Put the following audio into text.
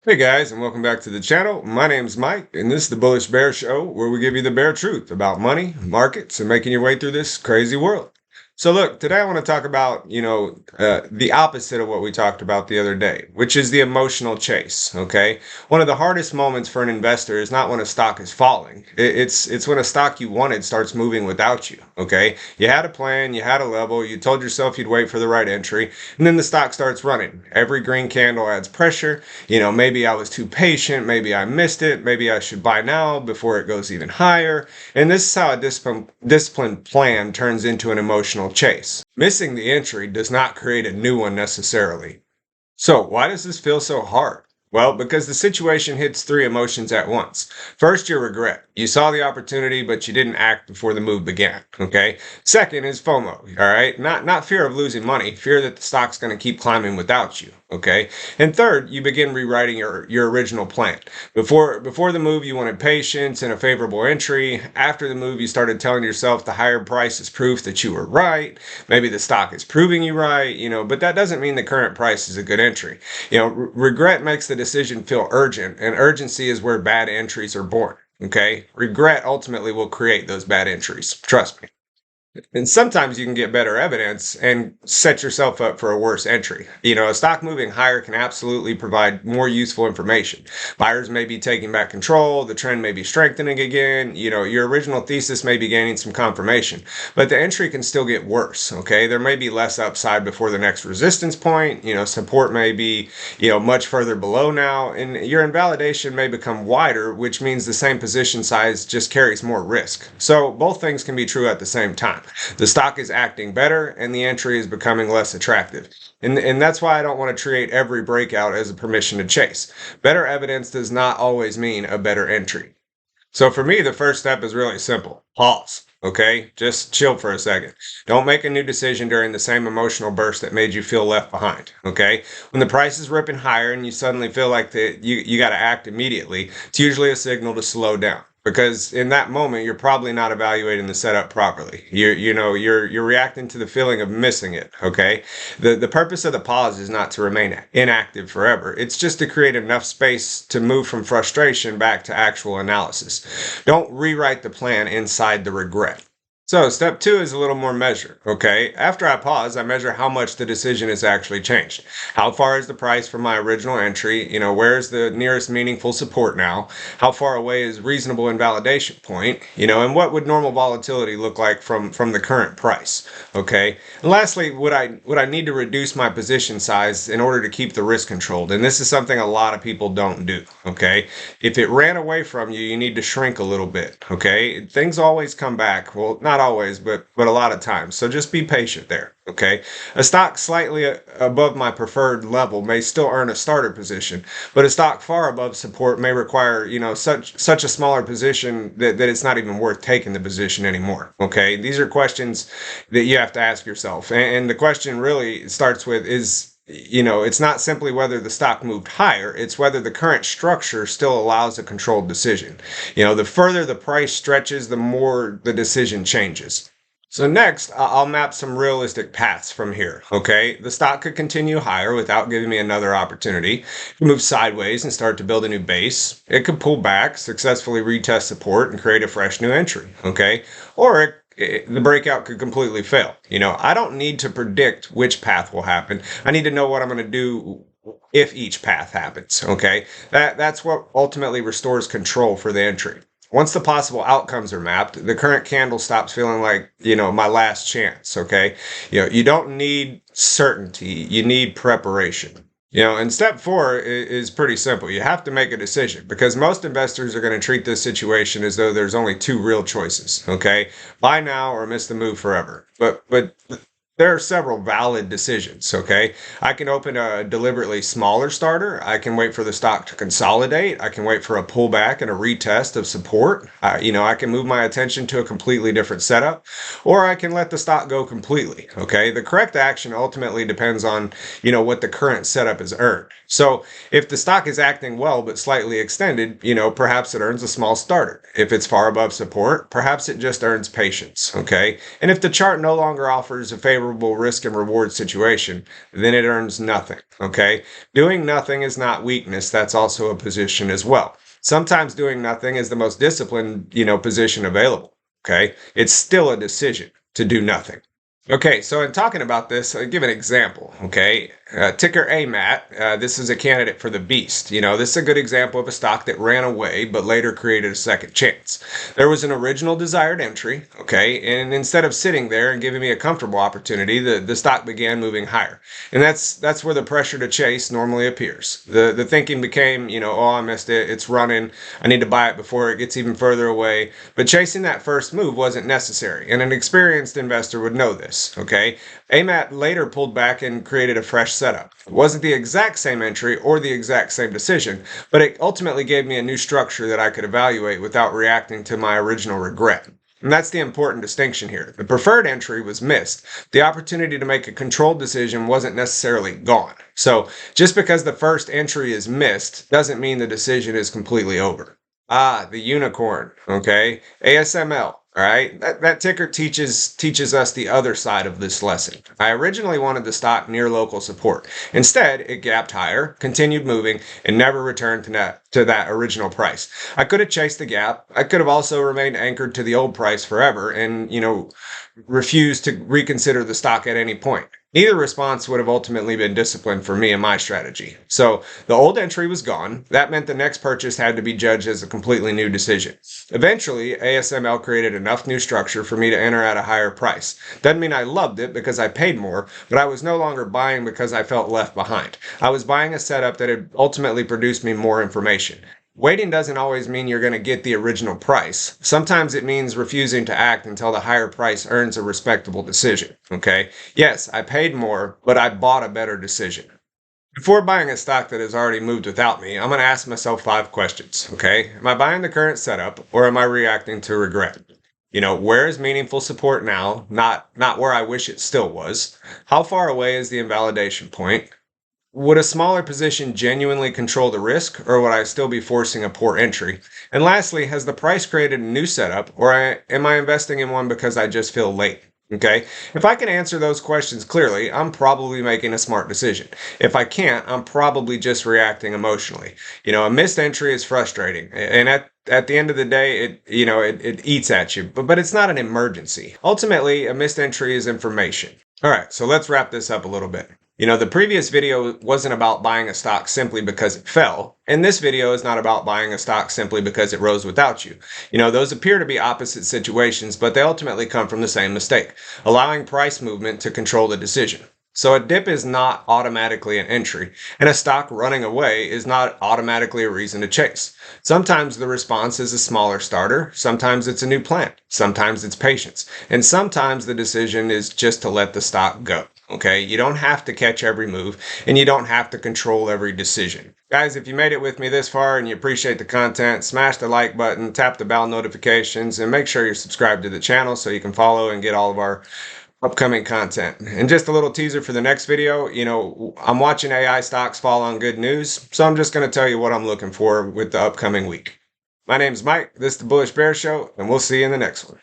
Hey guys, and welcome back to the channel. My name's Mike, and this is the Bullish Bear Show, where we give you the bare truth about money, markets, and making your way through this crazy world. So look, today I want to talk about, the opposite of what we talked about the other day, which is the emotional chase, okay? One of the hardest moments for an investor is not when a stock is falling. It's when a stock you wanted starts moving without you, okay? You had a plan, you had a level, you told yourself you'd wait for the right entry, and then the stock starts running. Every green candle adds pressure. Maybe I was too patient, maybe I missed it, maybe I should buy now before it goes even higher. And this is how a disciplined plan turns into an emotional chase. Missing the entry does not create a new one necessarily. So, why does this feel so hard? Well, because the situation hits three emotions at once. First, your regret. You saw the opportunity, but you didn't act before the move began. Okay. Second is FOMO. All right. Not fear of losing money, fear that the stock's going to keep climbing without you. Okay. And third, you begin rewriting your original plan. Before the move, you wanted patience and a favorable entry. After the move, you started telling yourself the higher price is proof that you were right. Maybe the stock is proving you right, but that doesn't mean the current price is a good entry. Regret makes the decision feel urgent, and urgency is where bad entries are born. Okay. Regret ultimately will create those bad entries. Trust me. And sometimes you can get better evidence and set yourself up for a worse entry. A stock moving higher can absolutely provide more useful information. Buyers may be taking back control, the trend may be strengthening again, your original thesis may be gaining some confirmation, but the entry can still get worse, okay? There may be less upside before the next resistance point, support may be, much further below now, and your invalidation may become wider, which means the same position size just carries more risk. So both things can be true at the same time. The stock is acting better and the entry is becoming less attractive. And that's why I don't want to treat every breakout as a permission to chase. Better evidence does not always mean a better entry. So for me, the first step is really simple. Pause. Okay, just chill for a second. Don't make a new decision during the same emotional burst that made you feel left behind. Okay, when the price is ripping higher and you suddenly feel like you got to act immediately, it's usually a signal to slow down. Because in that moment, you're probably not evaluating the setup properly. You're reacting to the feeling of missing it. Okay, the purpose of the pause is not to remain inactive forever. It's just to create enough space to move from frustration back to actual analysis. Don't rewrite the plan inside the regret. So step two is a little more measured, okay? After I pause, I measure how much the decision has actually changed. How far is the price from my original entry? Where's the nearest meaningful support now? How far away is reasonable invalidation point? And what would normal volatility look like from the current price? Okay. And lastly, would I need to reduce my position size in order to keep the risk controlled? And this is something a lot of people don't do. Okay. If it ran away from you, you need to shrink a little bit. Okay. Things always come back. Well, not always, but a lot of times. So just be patient there. Okay. A stock slightly above my preferred level may still earn a starter position, but a stock far above support may require, such a smaller position that it's not even worth taking the position anymore. Okay. These are questions that you have to ask yourself. And the question really starts with it's not simply whether the stock moved higher, it's whether the current structure still allows a controlled decision. The further the price stretches, the more the decision changes. So next, I'll map some realistic paths from here, okay? The stock could continue higher without giving me another opportunity. It could move sideways and start to build a new base. It could pull back, successfully retest support, and create a fresh new entry, okay? Or the breakout could completely fail. I don't need to predict which path will happen. I need to know what I'm going to do if each path happens, okay? That's what ultimately restores control for the entry. Once the possible outcomes are mapped, the current candle stops feeling like, my last chance, okay? You don't need certainty, you need preparation. And step four is pretty simple. You have to make a decision because most investors are going to treat this situation as though there's only two real choices, okay? Buy now or miss the move forever. But there are several valid decisions, okay? I can open a deliberately smaller starter. I can wait for the stock to consolidate. I can wait for a pullback and a retest of support. I can move my attention to a completely different setup, or I can let the stock go completely, okay? The correct action ultimately depends on, what the current setup has earned. So if the stock is acting well but slightly extended, perhaps it earns a small starter. If it's far above support, perhaps it just earns patience, okay? And if the chart no longer offers a favorable favorable risk and reward situation, then it earns nothing, okay? Doing nothing is not weakness. That's also a position as well. Sometimes doing nothing is the most disciplined, position available, okay? It's still a decision to do nothing. Okay, so in talking about this, I'll give an example, okay? Ticker AMAT, this is a candidate for the beast. This is a good example of a stock that ran away but later created a second chance. There was an original desired entry, okay, and instead of sitting there and giving me a comfortable opportunity, the stock began moving higher. And that's where the pressure to chase normally appears. The thinking became, oh, I missed it, it's running, I need to buy it before it gets even further away. But chasing that first move wasn't necessary, and an experienced investor would know this, okay? AMAT later pulled back and created a fresh setup. It wasn't the exact same entry or the exact same decision, but it ultimately gave me a new structure that I could evaluate without reacting to my original regret. And that's the important distinction here. The preferred entry was missed. The opportunity to make a controlled decision wasn't necessarily gone. So just because the first entry is missed doesn't mean the decision is completely over. The unicorn, okay? ASML. All right, that ticker teaches us the other side of this lesson. I originally wanted the stock near local support. Instead, it gapped higher, continued moving, and never returned to that original price. I could have chased the gap. I could have also remained anchored to the old price forever and, refused to reconsider the stock at any point. Neither response would have ultimately been disciplined for me and my strategy. So the old entry was gone. That meant the next purchase had to be judged as a completely new decision. Eventually, ASML created enough new structure for me to enter at a higher price. Doesn't mean I loved it because I paid more, but I was no longer buying because I felt left behind. I was buying a setup that had ultimately produced me more information. Waiting doesn't always mean you're going to get the original price. Sometimes it means refusing to act until the higher price earns a respectable decision, okay? Yes, I paid more, but I bought a better decision. Before buying a stock that has already moved without me, I'm going to ask myself 5 questions, okay? Am I buying the current setup or am I reacting to regret? Where is meaningful support now? Not where I wish it still was. How far away is the invalidation point? Would a smaller position genuinely control the risk, or would I still be forcing a poor entry? And lastly, has the price created a new setup, or am I investing in one because I just feel late? Okay, if I can answer those questions clearly, I'm probably making a smart decision. If I can't, I'm probably just reacting emotionally. A missed entry is frustrating, and at the end of the day, it eats at you, but it's not an emergency. Ultimately, a missed entry is information. All right, so let's wrap this up a little bit. The previous video wasn't about buying a stock simply because it fell, and this video is not about buying a stock simply because it rose without you. Those appear to be opposite situations, but they ultimately come from the same mistake, allowing price movement to control the decision. So a dip is not automatically an entry, and a stock running away is not automatically a reason to chase. Sometimes the response is a smaller starter, sometimes it's a new plan, sometimes it's patience, and sometimes the decision is just to let the stock go. Okay, you don't have to catch every move, and you don't have to control every decision. Guys, if you made it with me this far and you appreciate the content, smash the like button, tap the bell notifications, and make sure you're subscribed to the channel so you can follow and get all of our upcoming content. And just a little teaser for the next video, I'm watching AI stocks fall on good news, so I'm just going to tell you what I'm looking for with the upcoming week. My name's Mike, this is the Bullish Bear Show, and we'll see you in the next one.